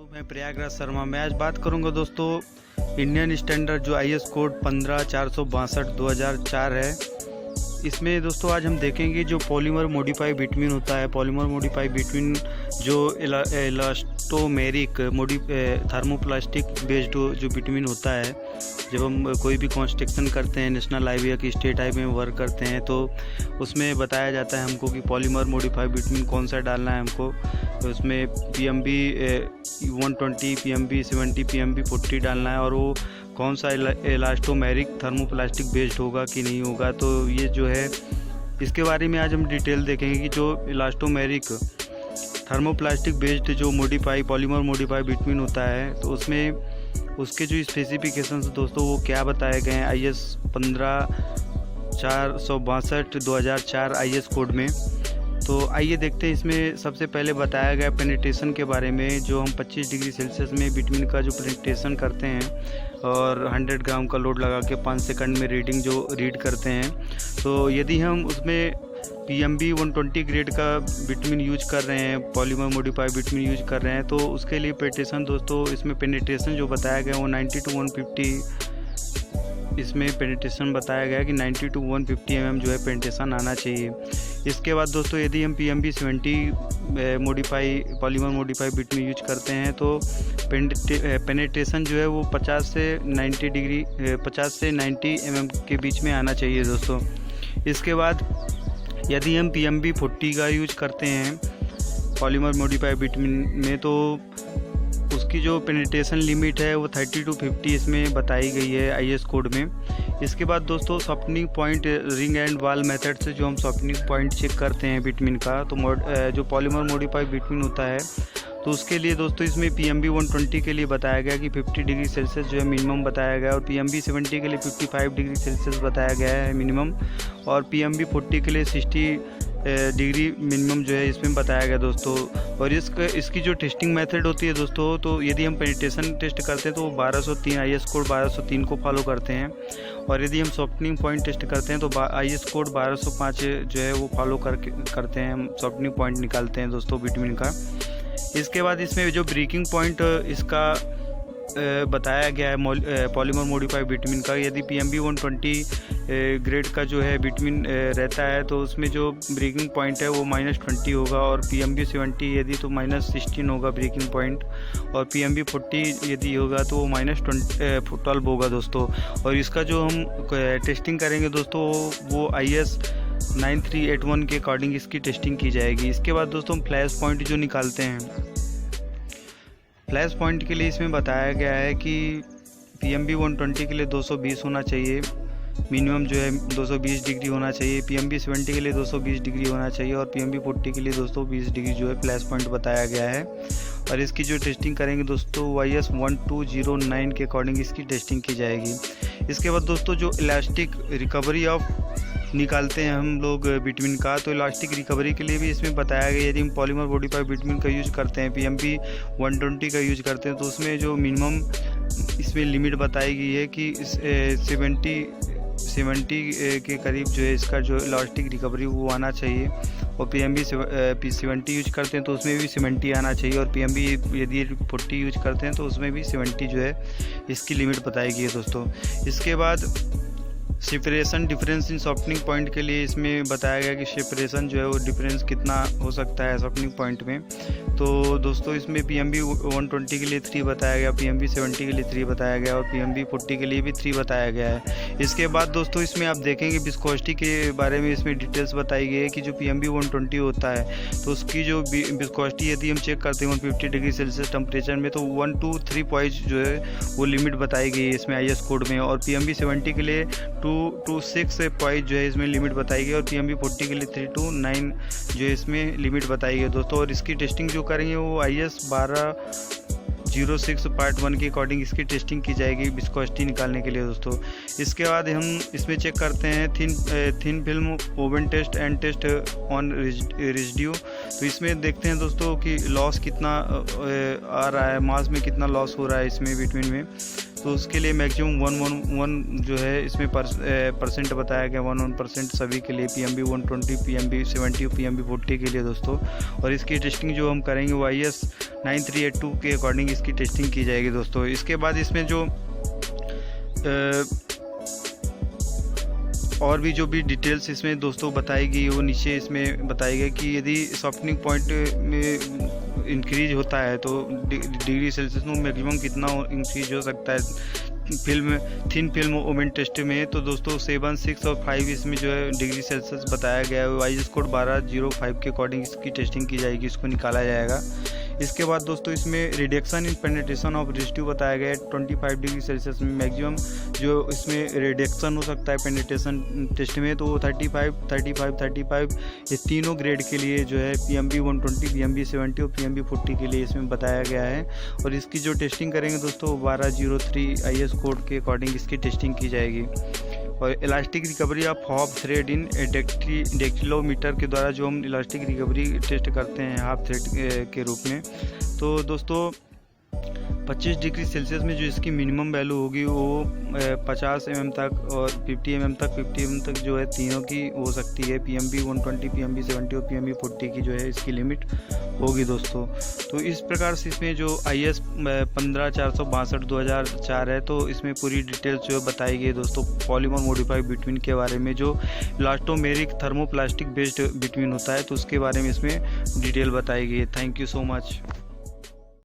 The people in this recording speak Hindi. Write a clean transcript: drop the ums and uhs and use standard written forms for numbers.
मैं प्रयागराज शर्मा। मैं आज बात करूंगा दोस्तों इंडियन स्टैंडर्ड जो आईएस कोड 15462/2004 है। इसमें दोस्तों आज हम देखेंगे जो पॉलीमर मॉडिफाई बिटवीन होता है। पॉलीमर मॉडिफाई बिटवीन जो इलास्टोमेरिक थर्मोप्लास्टिक बेस्ड जो बिटवीन होता है, जब हम कोई भी कंस्ट्रक्शन करते हैं, नेशनल हाईवे या कि स्टेट हाईवे में वर्क करते हैं, तो उसमें बताया जाता है हमको कि पॉलीमर मॉडिफाई बिटवीन कौन सा डालना है हमको। तो उसमें PMB 120, PMB 70, PMB 40 डालना है और वो कौन सा इलास्टोमेरिक थर्मोप्लास्टिक बेस्ड होगा कि नहीं होगा। तो ये जो है इसके बारे में आज हम डिटेल देखेंगे कि जो इलास्टोमेरिक थर्मोप्लास्टिक बेस्ड जो पॉलीमर मॉडिफाई बिटवीन होता है, तो उसमें उसके जो स्पेसिफिकेशंस दोस्तों वो क्या बताए गए हैं IS 15462/2004 IS कोड में। तो आइए देखते हैं। इसमें सबसे पहले बताया गया पेनिट्रेशन के बारे में। जो हम 25 डिग्री सेल्सियस में बिटवीन का जो पेनिट्रेशन करते हैं और 100 ग्राम का लोड लगा के 5 सेकंड में रीड करते हैं, तो यदि हम उसमें PMB 120 ग्रेड का बिटवीन यूज कर रहे हैं, पॉलीमर मॉडिफाई बिटवीन यूज कर रहे हैं, तो उसके लिए पेनिट्रेशन दोस्तों इसमें पेनिट्रेशन जो बताया गया वो 90 to 150, इसमें पेनिट्रेशन बताया गया कि 90 to 150 mm जो है पेनिट्रेशन आना चाहिए। इसके बाद दोस्तों यदि हम PMB 70 polymer modify between use करते हैं, तो पेनिट्रेशन जो है वो 50 से 90 mm के बीच में आना चाहिए दोस्तों। इसके बाद यदि हम PMB 40 का यूज करते हैं पॉलीमर मॉडिफाई बिटवीन में, तो उसकी जो पेनिट्रेशन लिमिट है वो 30 to 50 इसमें बताई गई है IS कोड में। इसके बाद दोस्तों सॉफ्टनिंग पॉइंट रिंग एंड वाल मेथड से जो हम सॉफ्टनिंग पॉइंट चेक करते हैं बिटवीन का, तो जो पॉलीमर मॉडिफाई बिटवीन होता है, तो उसके लिए दोस्तों इसमें PMB 120 के लिए बताया गया कि 50 डिग्री सेल्सियस जो है मिनिमम बताया गया, और PMB 70 के लिए 55 डिग्री सेल्सियस बताया गया है मिनिमम, और PMB 40 के लिए 60 डिग्री मिनिमम जो है इसमें बताया गया दोस्तों। और इसकी जो टेस्टिंग मेथड होती है दोस्तों, तो यदि हम पेनिट्रेशन टेस्ट करते हैं तो 1203 IS कोड 1203 को फॉलो करते हैं, और यदि हम सॉफ्टनिंग पॉइंट टेस्ट करते हैं तो IS कोड 1205 जो है वो फॉलो करते हैं, हम सॉफ्टनिंग पॉइंट निकालते हैं दोस्तों बिटवीन का। इसके बाद इसमें जो ब्रेकिंग पॉइंट इसका बताया गया है पॉलीमर मॉडिफाई बिटवीन का, यदि PMB 120 ग्रेड का जो है बिटवीन रहता है, तो उसमें जो ब्रेकिंग पॉइंट है वो -20 होगा, और PMB 70 यदि तो -16 होगा ब्रेकिंग पॉइंट, और PMB 40 यदि होगा तो वो -12 होगा दोस्तों। और इसका जो हम टेस्टिंग करेंगे दोस्तों वो IS 9381 के अकॉर्डिंग इसकी टेस्टिंग की जाएगी। इसके बाद दोस्तों हम फ्लैश पॉइंट जो निकालते हैं, फ्लैश पॉइंट के लिए इसमें बताया गया है कि PMB 120 के लिए 220 होना चाहिए मिनिमम, जो है 220 डिग्री होना चाहिए। PMB 70 के लिए 220 डिग्री होना चाहिए, और PMB 40 के लिए 220 डिग्री जो है फ्लैश पॉइंट बताया गया है। और इसकी जो टेस्टिंग करेंगे दोस्तों IS 1209 के अकॉर्डिंग इसकी टेस्टिंग की जाएगी। इसके बाद दोस्तों जो इलास्टिक रिकवरी ऑफ निकालते हैं हम लोग बिटवीन का, तो इलास्टिक रिकवरी के लिए भी इसमें बताया गया, यदि हम पॉलीमर मॉडिफाई बिटवीन का यूज करते हैं, PMB 120 का यूज करते हैं, तो उसमें जो मिनिमम इसमें लिमिट बताई गई है कि 70 के करीब जो है इसका जो इलास्टिक रिकवरी वो आना चाहिए। और PMB 70 यूज करते हैं तो उसमें भी 70 आना चाहिए, और PMB यदि 40 यूज करते हैं तो उसमें भी 70 जो है इसकी लिमिट बताई गई है दोस्तों। इसके बाद separation difference in softening point के लिए इसमें बताया गया कि सेपरेशन जो है वो डिफरेंस कितना हो सकता है सॉफ्टनिंग पॉइंट में। तो दोस्तों इसमें PMB 120 के लिए 3 बताया गया, PMB 70 के लिए 3 बताया गया, और PMB 40 के लिए भी 3 बताया गया है। इसके बाद दोस्तों इसमें आप देखेंगे विस्कोसिटी के बारे में इसमें डिटेल्स बताई गई है कि जो PMB 120 होता है, तो उसकी जो विस्कोसिटी यदि हम चेक करते हैं 150 डिग्री सेल्सियस टेम्परेचर में, तो 1 to 3 पॉइंट जो है वो लिमिट बताई गई है इसमें IS कोड में, और PMB 70 के लिए 2 to 6 पॉइंट जो है इसमें लिमिट बताई गई, और PMB 40 के लिए 3 to 9 जो है इसमें लिमिट बताई गई दोस्तों। और इसकी टेस्टिंग जो करेंगे वो IS 1206 पार्ट 1 के अकॉर्डिंग इसकी टेस्टिंग की जाएगी विस्कोसिटी निकालने के लिए दोस्तों। इसके बाद हम इसमें चेक करते हैं thin film oven test and test on residue. तो इसमें देखते हैं दोस्तों कि लॉस कितना आ रहा है, मास में कितना लॉस हो रहा है इसमें बिटवीन में। तो उसके लिए मैक्सिमम 111 जो है इसमें परसेंट बताया गया, 11% सभी के लिए, PMB 120, PMB 70, PMB 40 के लिए दोस्तों। और इसकी टेस्टिंग जो हम करेंगे वो IS 9382 के अकॉर्डिंग इसकी टेस्टिंग की जाएगी दोस्तों। इसके बाद इसमें जो और भी जो भी डिटेल्स इसमें दोस्तों बताई गई वो नीचे इसमें बताई गई कि यदि सॉफ्टनिंग पॉइंट में इंक्रीज होता है तो डिग्री सेल्सियस में मैक्सिमम कितना इंक्रीज हो सकता है थिन फिल्म ओमेन टेस्ट में। तो दोस्तों 7, 6 और 5 इसमें जो है डिग्री सेल्सियस बताया गया है। IS कोड 1205 के अकॉर्डिंग इसकी टेस्टिंग की जाएगी, इसको निकाला जाएगा। इसके बाद दोस्तों इसमें reduction in penetration of resistive बताया गया है 25 डिग्री सेल्सियस में। मैक्सिमम जो इसमें रिडक्शन हो सकता है पेनिट्रेशन टेस्ट में तो 35 ये तीनों ग्रेड के लिए जो है PMB 120, PMB 70 और PMB 40 के लिए इसमें बताया गया है। और इसकी जो टेस्टिंग करेंगे दोस्तों 1203 IS कोड के अकॉर्डिंग इसकी टेस्टिंग की जाएगी। और elastic recovery of half thread in ductilometer के द्वारा जो हम इलास्टिक रिकवरी टेस्ट करते हैं हाफ थ्रेड के रूप में, तो दोस्तों 25 डिग्री सेल्सियस में जो इसकी मिनिमम वैल्यू होगी वो 50 mm तक और 50 mm तक जो है तीनों की हो सकती है। PMB 120, PMB 70 और PMB 40 की जो है इसकी लिमिट होगी दोस्तों। तो इस प्रकार से इसमें जो IS 15462 2004 है तो इसमें पूरी डिटेल्स जो बताई गई दोस्तों पॉलीमर मॉडिफाइड बिटवीन के बारे में, जो इलास्टोमेरिक थर्मोप्लास्टिक बेस्ड बिटवीन होता है तो उसके बारे में इसमें डिटेल बताई गई है। Thank you so much.